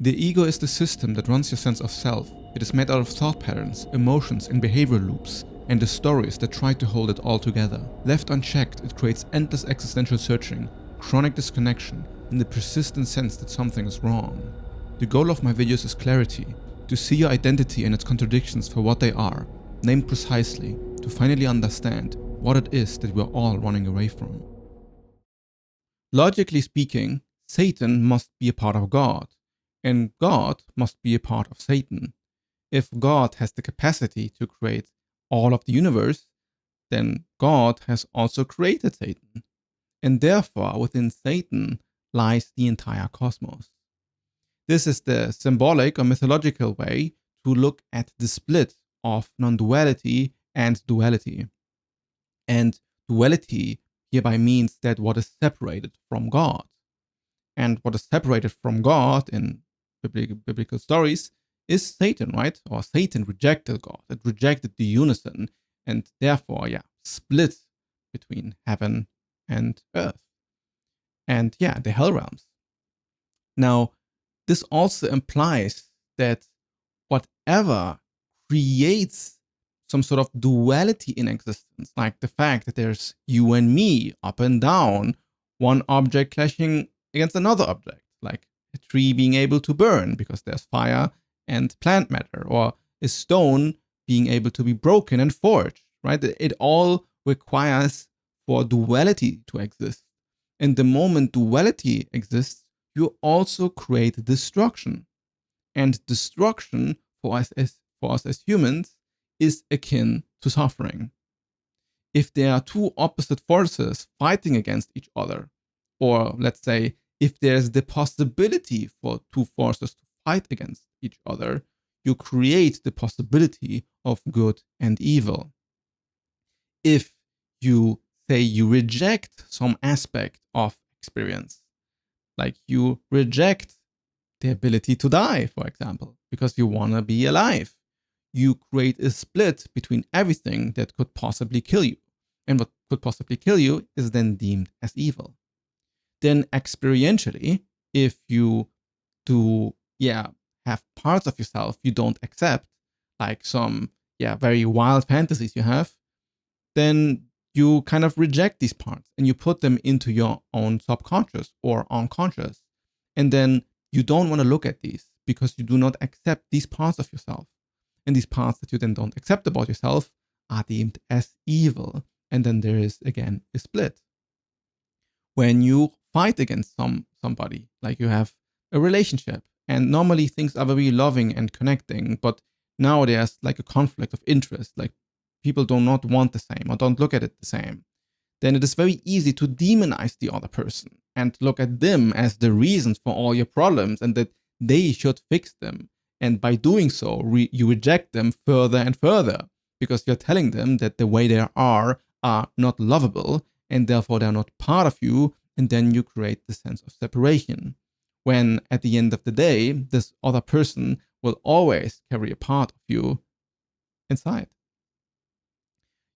The ego is the system that runs your sense of self. It is made out of thought patterns, emotions, and behavior loops, and the stories that try to hold it all together. Left unchecked, it creates endless existential searching, chronic disconnection, and the persistent sense that something is wrong. The goal of my videos is clarity, to see your identity and its contradictions for what they are, named precisely, to finally understand what it is that we're all running away from. Logically speaking, Satan must be a part of God, and God must be a part of Satan. If God has the capacity to create all of the universe, then God has also created Satan. And therefore, within Satan lies the entire cosmos. This is the symbolic or mythological way to look at the split of non-duality and duality. And duality hereby means that what is separated from God. And what is separated from God in biblical stories is Satan, right? Or Satan rejected God. It rejected the unison and therefore, split between heaven and earth. And the hell realms. Now, this also implies that whatever creates some sort of duality in existence, like the fact that there's you and me, up and down, one object clashing against another object, like a tree being able to burn because there's fire and plant matter, or a stone being able to be broken and forged, right? It all requires for duality to exist. And the moment duality exists, you also create destruction. And destruction for us as humans is akin to suffering. If there are two opposite forces fighting against each other, or let's say if there's the possibility for two forces to fight against each other, you create the possibility of good and evil. If you say you reject some aspect of experience, like you reject the ability to die, for example, because you want to be alive, you create a split between everything that could possibly kill you. And what could possibly kill you is then deemed as evil. Then experientially, if you do, have parts of yourself you don't accept, like some, very wild fantasies you have, then you kind of reject these parts and you put them into your own subconscious or unconscious. And then you don't want to look at these because you do not accept these parts of yourself. And these parts that you then don't accept about yourself are deemed as evil. And then there is, again, a split. When you fight against somebody, like you have a relationship, and normally things are very loving and connecting, but now there's like a conflict of interest, like people do not want the same or don't look at it the same, then it is very easy to demonize the other person and look at them as the reasons for all your problems and that they should fix them. And by doing so, you reject them further and further because you're telling them that the way they are not lovable and therefore they're not part of you. And then you create the sense of separation. When at the end of the day, this other person will always carry a part of you inside.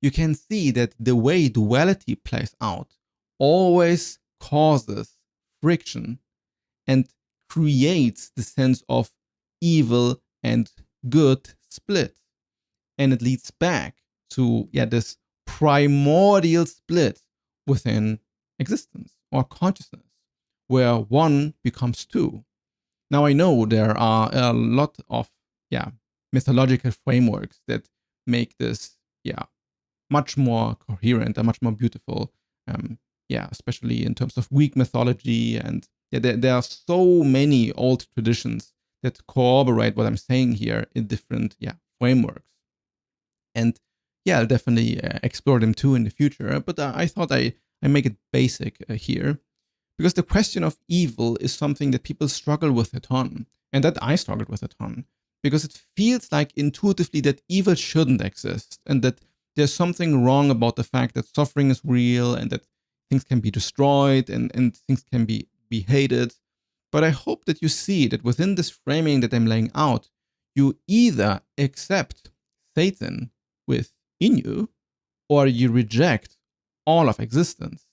You can see that the way duality plays out always causes friction and creates the sense of evil and good split. And it leads back to this primordial split within existence or consciousness, where one becomes two. Now I know there are a lot of mythological frameworks that make this much more coherent and much more beautiful. Especially in terms of Greek mythology, and there are so many old traditions that corroborate what I'm saying here in different frameworks. And I'll definitely explore them too in the future. But I thought I make it basic here, because the question of evil is something that people struggle with a ton, and that I struggled with a ton, because it feels like intuitively that evil shouldn't exist, and that there's something wrong about the fact that suffering is real and that things can be destroyed and things can be hated. But I hope that you see that within this framing that I'm laying out, you either accept Satan within you, or you reject all of existence.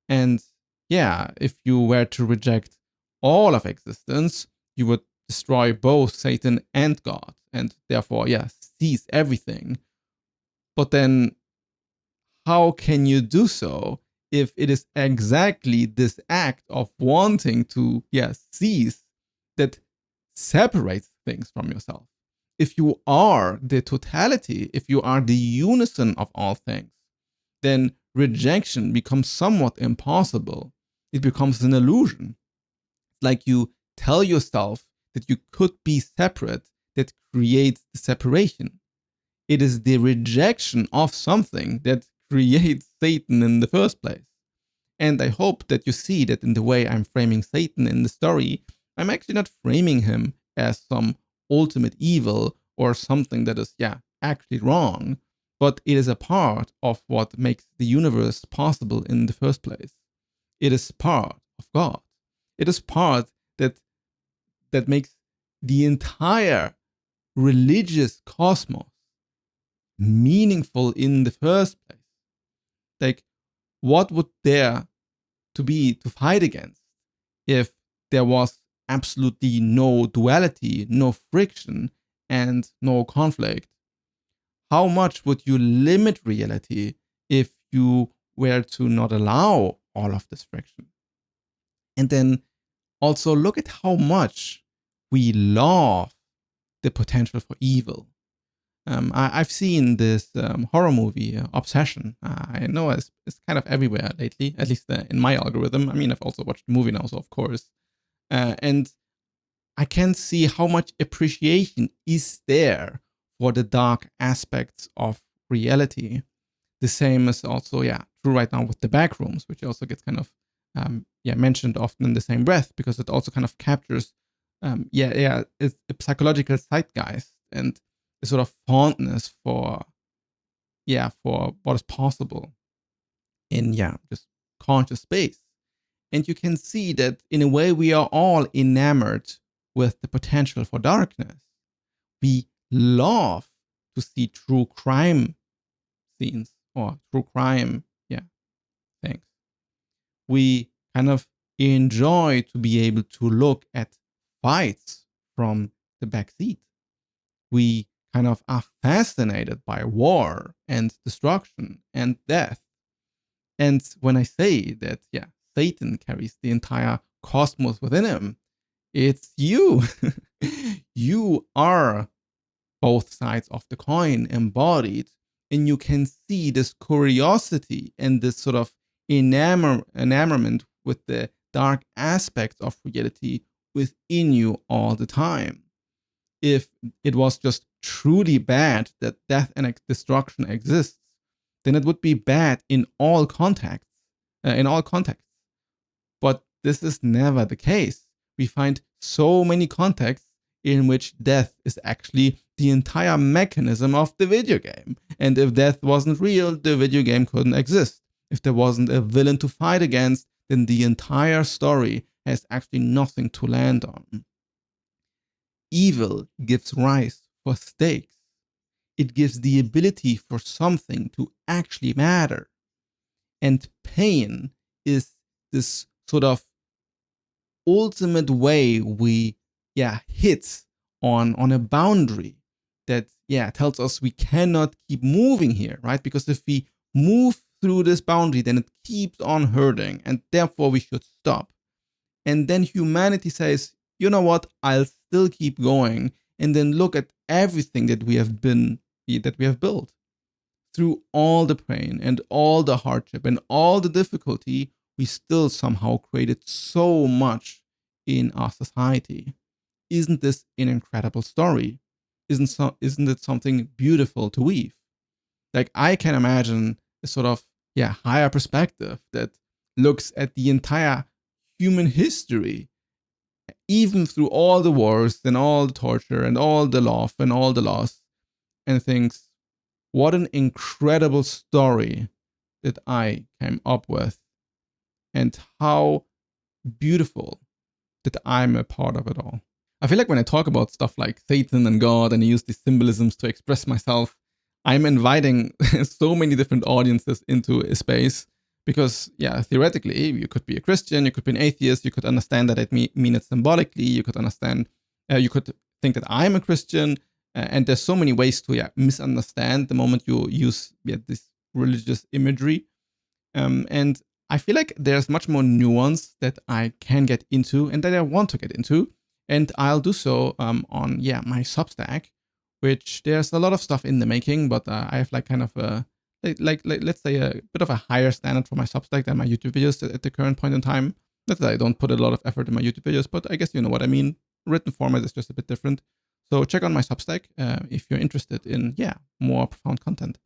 And if you were to reject all of existence, you would destroy both Satan and God, and therefore, seize everything. But then, how can you do so if it is exactly this act of wanting to, seize that separates things from yourself? If you are the totality, if you are the unison of all things, then rejection becomes somewhat impossible. It becomes an illusion. Like you tell yourself that you could be separate that creates the separation. It is the rejection of something that creates Satan in the first place. And I hope that you see that in the way I'm framing Satan in the story, I'm actually not framing him as some ultimate evil or something that is, actually wrong, but it is a part of what makes the universe possible in the first place. It is part of God. It is part that makes the entire religious cosmos meaningful in the first place. Like, what would there to be to fight against if there was absolutely no duality, no friction, and no conflict? How much would you limit reality if you were to not allow all of this friction? And then also look at how much we love the potential for evil. I've seen this horror movie, Obsession. I know it's kind of everywhere lately, at least in my algorithm. I mean, I've also watched the movie now, so of course. And I can see how much appreciation is there for the dark aspects of reality. The same is also, true right now with the backrooms, which also gets kind of, mentioned often in the same breath, because it also kind of captures, it's a psychological zeitgeist and a sort of fondness for what is possible in, just conscious space. And you can see that in a way we are all enamored with the potential for darkness. We love to see true crime scenes or true crime, things. We kind of enjoy to be able to look at fights from the back seat. We kind of are fascinated by war and destruction and death. And when I say that, Satan carries the entire cosmos within him, it's you. You are both sides of the coin embodied, and you can see this curiosity and this sort of enamorment with the dark aspects of reality within you all the time. If it was just truly bad that death and destruction exists, then it would be bad in all contexts. But this is never the case. We find so many contexts in which death is actually the entire mechanism of the video game. And if death wasn't real, the video game couldn't exist. If there wasn't a villain to fight against, then the entire story has actually nothing to land on. Evil gives rise for stakes. It gives the ability for something to actually matter. And pain is this sort of ultimate way we hit on a boundary that tells us we cannot keep moving here, right? Because if we move through this boundary, then it keeps on hurting, and therefore we should stop. And then humanity says, you know what, I'll still keep going. And then look at everything that we have built. Through all the pain and all the hardship and all the difficulty, we still somehow created so much in our society. Isn't this an incredible story? Isn't it something beautiful to weave? Like, I can imagine a sort of higher perspective that looks at the entire human history, even through all the wars and all the torture and all the love and all the loss, and thinks, what an incredible story that I came up with, and how beautiful that I'm a part of it all. I feel like when I talk about stuff like Satan and God and I use these symbolisms to express myself, I'm inviting so many different audiences into a space, Because, yeah, theoretically, you could be a Christian, you could be an atheist, you could understand that it mean it symbolically, you could understand, you could think that I'm a Christian, and there's so many ways to misunderstand the moment you use this religious imagery. And I feel like there's much more nuance that I can get into and that I want to get into. And I'll do so on, my Substack, which there's a lot of stuff in the making, but I have like kind of a, let's say a bit of a higher standard for my Substack than my YouTube videos at the current point in time. Not that I don't put a lot of effort in my YouTube videos, but I guess you know what I mean. Written format is just a bit different. So check on my Substack if you're interested in, more profound content.